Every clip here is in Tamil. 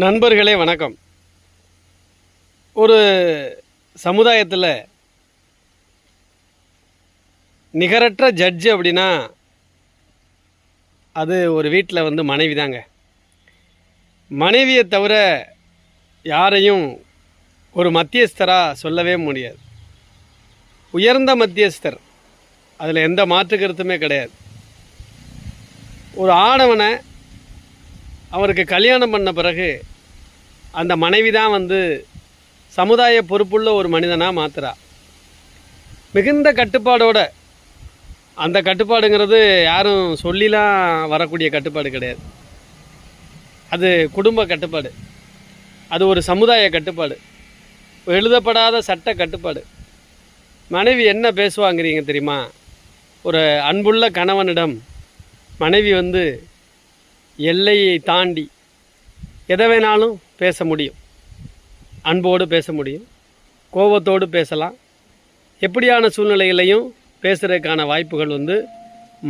நண்பர்களே வணக்கம். ஒரு சமுதாயத்தில் நிகரற்ற ஜட்ஜு அப்படின்னா அது ஒரு வீட்டில் மனைவி தாங்க. மனைவியை தவிர யாரையும் ஒரு மத்தியஸ்தராக சொல்லவே முடியாது. உயர்ந்த மத்தியஸ்தர், அதில் எந்த மாற்று கருத்துமே கிடையாது. ஒரு ஆடவனை அவருக்கு கல்யாணம் பண்ண பிறகு அந்த மனைவி தான் சமுதாய பொறுப்புள்ள ஒரு மனிதனாக மாத்துறா. மிகுந்த கட்டுப்பாடோட. அந்த கட்டுப்பாடுங்கிறது யாரும் சொல்லிலாம் வரக்கூடிய கட்டுப்பாடு கிடையாது. அது குடும்ப கட்டுப்பாடு, அது ஒரு சமுதாய கட்டுப்பாடு, எழுதப்படாத சட்ட கட்டுப்பாடு. மனைவி என்ன பேசுவாங்கிறீங்க தெரியுமா? ஒரு அன்புள்ள கணவனிடம் மனைவி எல்லையை தாண்டி எதை வேணாலும் பேச முடியும். அன்போடு பேச முடியும், கோபத்தோடு பேசலாம். எப்படியான சூழ்நிலைகளையும் பேசுகிறதுக்கான வாய்ப்புகள்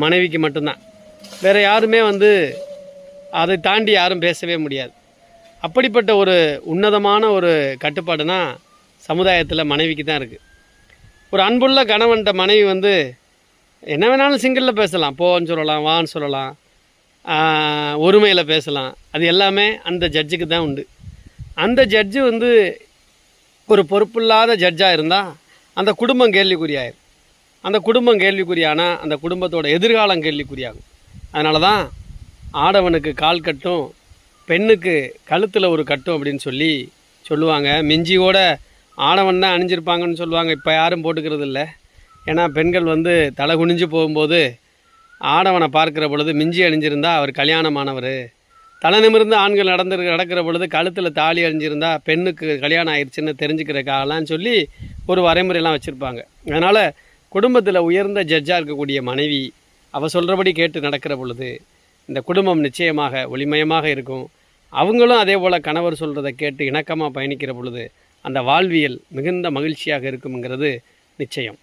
மனைவிக்கு மட்டும்தான். வேறு யாருமே அதை தாண்டி யாரும் பேசவே முடியாது. அப்படிப்பட்ட ஒரு உன்னதமான ஒரு கட்டுப்பாடுனா சமுதாயத்தில் மனைவிக்கு தான் இருக்குது. ஒரு அன்புள்ள கணவன்கிட்ட மனைவி என்ன வேணாலும் சிங்கிளில் பேசலாம், போன்னு சொல்லலாம், வான்னு சொல்லலாம், ஒருமையில் பேசலாம். அது எல்லாமே அந்த ஜட்ஜுக்கு தான் உண்டு. அந்த ஜட்ஜு ஒரு பொறுப்பில்லாத ஜட்ஜாக இருந்தால் அந்த குடும்பம் கேள்விக்குறியாயிரும். அந்த குடும்பம் கேள்விக்குறியானால் அந்த குடும்பத்தோட எதிர்காலம் கேள்விக்குறியாகும். அதனால தான் ஆடவனுக்கு கால் கட்டும், பெண்ணுக்கு கழுத்தில் ஒரு கட்டும் அப்படின்னு சொல்லுவாங்க. மிஞ்சியோட ஆடவன் தான் அணிஞ்சிருப்பாங்கன்னு சொல்லுவாங்க. இப்போ யாரும் போட்டுக்கிறது இல்லை. ஏன்னா பெண்கள் தலை குனிஞ்சு போகும்போது ஆடவனை பார்க்குற பொழுது மிஞ்சி அணிஞ்சிருந்தா அவர் கல்யாணமானவர், தலை நிமிர்ந்து ஆண்கள் நடக்கிற பொழுது கழுத்தில் தாலி அணிஞ்சிருந்தா பெண்ணுக்கு கல்யாணம் ஆயிடுச்சுன்னு தெரிஞ்சுக்கிறக்காகலாம் ஒரு வரைமுறையெல்லாம் வச்சுருப்பாங்க. அதனால் குடும்பத்தில் உயர்ந்த ஜட்ஜாக இருக்கக்கூடிய மனைவி அவள் சொல்கிறபடி கேட்டு நடக்கிற பொழுது இந்த குடும்பம் நிச்சயமாக ஒளிமயமாக இருக்கும். அவங்களும் அதே போல் கணவர் சொல்கிறத கேட்டு இணக்கமாக பயணிக்கிற பொழுது அந்த வாழ்வியல் மிகுந்த மகிழ்ச்சியாக இருக்குங்கிறது நிச்சயம்.